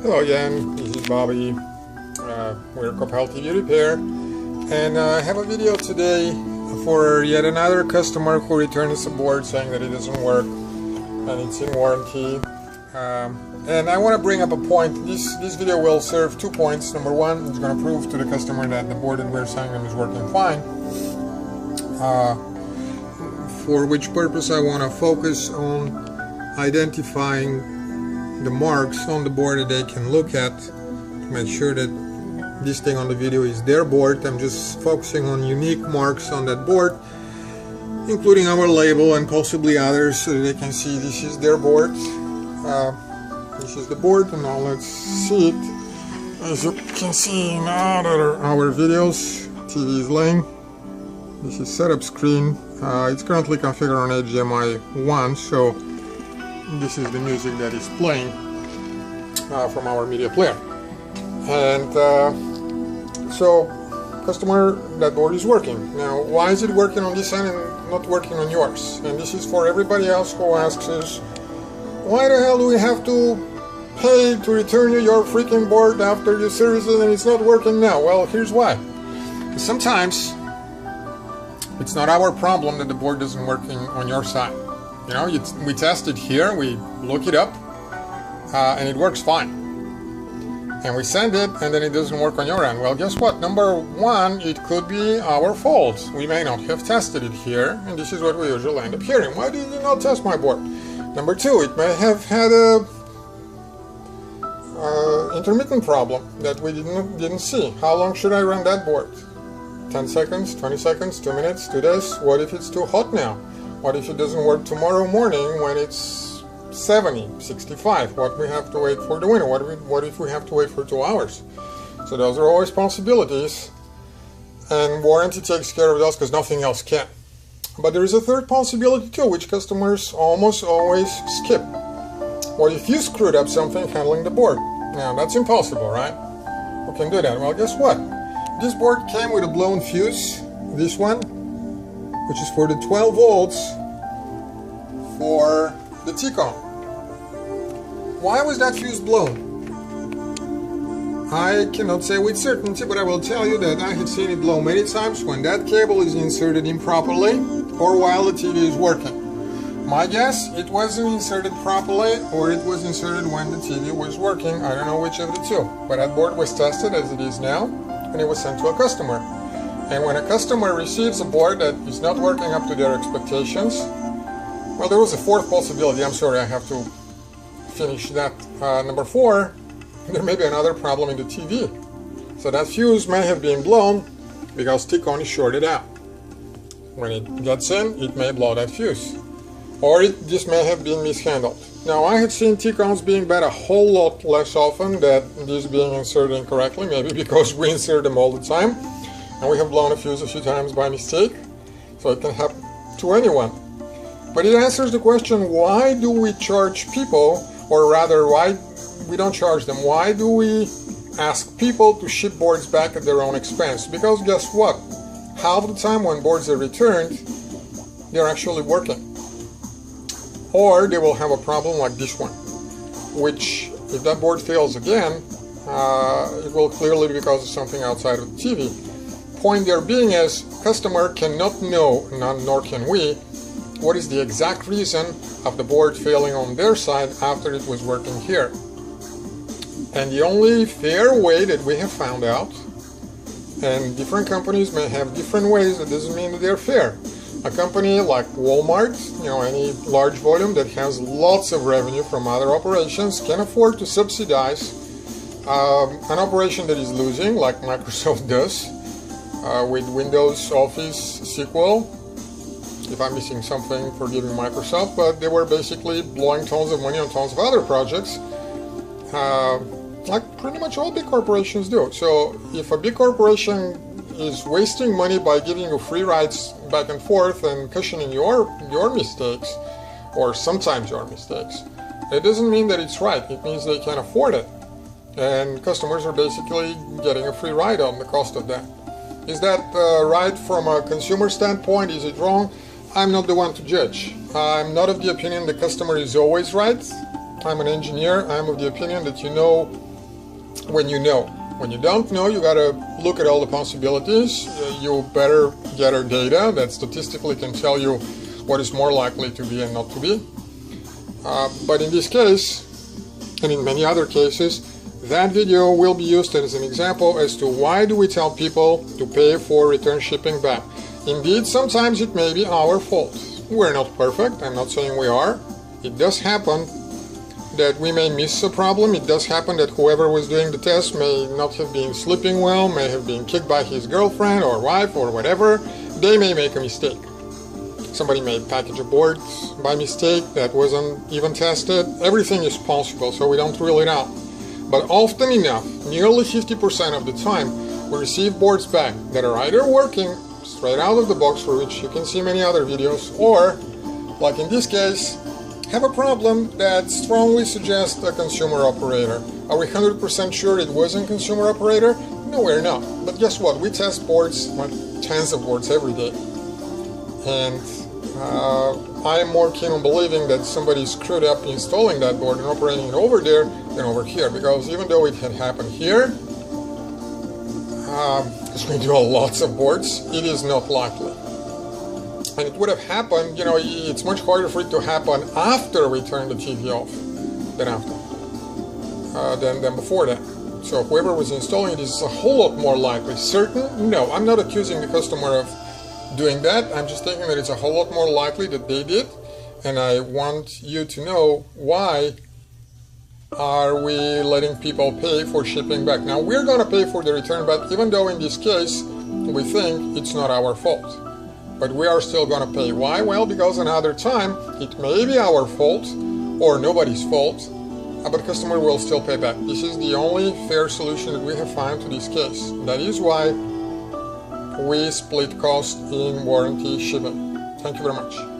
Hello again, this is Bobby. We're Coppell TV Repair, and I have a video today for yet another customer who returns a board saying that it doesn't work and it's in warranty. And I want to bring up a point. This video will serve 2 points. Number one, it's going to prove to the customer that the board that we're selling them is working fine. For which purpose I want to focus on identifying the marks on the board that they can look at to make sure that this thing on the video is their board. I'm just focusing on unique marks on that board, including our label and possibly others, so that they can see this is their board. This is the board, and now let's see it. As you can see in our videos, TV is laying. This is setup screen. It's currently configured on HDMI 1, so this is the music that is playing from our media player. And so customer, that board is working. Now, why is it working on this end and not working on yours? And this is for everybody else who asks us, why the hell do we have to pay to return you your freaking board after you service it and it's not working now? Well, here's why. Sometimes it's not our problem that the board isn't working on your side. You know, we test it here, we look it up, and it works fine. And we send it, and then it doesn't work on your end. Well, guess what? Number one, it could be our fault. We may not have tested it here, and this is what we usually end up hearing. Why did you not test my board? Number two, it may have had a intermittent problem that we didn't see. How long should I run that board? 10 seconds, 20 seconds, 2 minutes, 2 days? What if it's too hot now? What if it doesn't work tomorrow morning when it's 70, 65? What we have to wait for the winter? What if we have to wait for 2 hours? So those are always possibilities, and warranty takes care of those because nothing else can. But there is a third possibility too, which customers almost always skip. What if you screwed up something handling the board? Now that's impossible, right? Who can do that? Well, guess what? This board came with a blown fuse, this one, which is for the 12 volts for the T-con. Why was that fuse blown? I cannot say with certainty, but I will tell you that I have seen it blow many times when that cable is inserted improperly or while the TV is working. My guess, it wasn't inserted properly, or it was inserted when the TV was working. I don't know which of the two. But that board was tested as it is now, and it was sent to a customer. And when a customer receives a board that is not working up to their expectations, well, there was a fourth possibility. I'm sorry, I have to finish that. Number four, there may be another problem in the TV. So that fuse may have been blown because T-con is shorted out. When it gets in, it may blow that fuse. Or it just may have been mishandled. Now, I have seen T-cons being bad a whole lot less often than these being inserted incorrectly, maybe because we insert them all the time. And we have blown a fuse a few times by mistake, so it can happen to anyone. But it answers the question, why do we charge people, or rather, why we don't charge them? Why do we ask people to ship boards back at their own expense? Because guess what? Half the time when boards are returned, they're actually working. Or they will have a problem like this one, which, if that board fails again, it will clearly be because of something outside of the TV. Point there being is, customer cannot know, nor can we, what is the exact reason of the board failing on their side after it was working here. And the only fair way that we have found out, and different companies may have different ways, that doesn't mean that they're fair. A company like Walmart, you know, any large volume that has lots of revenue from other operations, can afford to subsidize an operation that is losing, like Microsoft does. With Windows, Office, SQL. If I'm missing something, forgive me, Microsoft, but they were basically blowing tons of money on tons of other projects, like pretty much all big corporations do. So if a big corporation is wasting money by giving you free rides back and forth and cushioning your mistakes, or sometimes your mistakes, it doesn't mean that it's right. It means they can afford it. And customers are basically getting a free ride on the cost of that. Is that right from a consumer standpoint? Is it wrong? I'm not the one to judge. I'm not of the opinion the customer is always right. I'm an engineer. I'm of the opinion that you know when you know. When you don't know, you gotta look at all the possibilities. You better gather data that statistically can tell you what is more likely to be and not to be. But in this case, and in many other cases, that video will be used as an example as to why do we tell people to pay for return shipping back. Indeed, sometimes it may be our fault. We're not perfect, I'm not saying we are. It does happen that we may miss a problem. It does happen that whoever was doing the test may not have been sleeping well, may have been kicked by his girlfriend or wife or whatever. They may make a mistake. Somebody may package a board by mistake that wasn't even tested. Everything is possible, so we don't rule it out. But often enough, nearly 50% of the time, we receive boards back that are either working straight out of the box, for which you can see many other videos, or, like in this case, have a problem that strongly suggests a consumer operator. Are we 100% sure it wasn't consumer operator? No, we're not. But guess what? We test boards, like tens of boards every day. And I am more keen on believing that somebody screwed up installing that board and operating it over there than over here. Because even though it had happened here, because we do lots of boards, it is not likely. And it would have happened, you know, it's much harder for it to happen after we turn the TV off than after, than before that. So whoever was installing it is a whole lot more likely. Certain? No, I'm not accusing the customer of doing that. I'm just thinking that it's a whole lot more likely that they did. And I want you to know why are we letting people pay for shipping back. Now, we're going to pay for the return back, even though in this case, we think it's not our fault. But we are still going to pay. Why? Well, because another time it may be our fault or nobody's fault, but the customer will still pay back. This is the only fair solution that we have found to this case. That is why we split cost in warranty shipping. Thank you very much.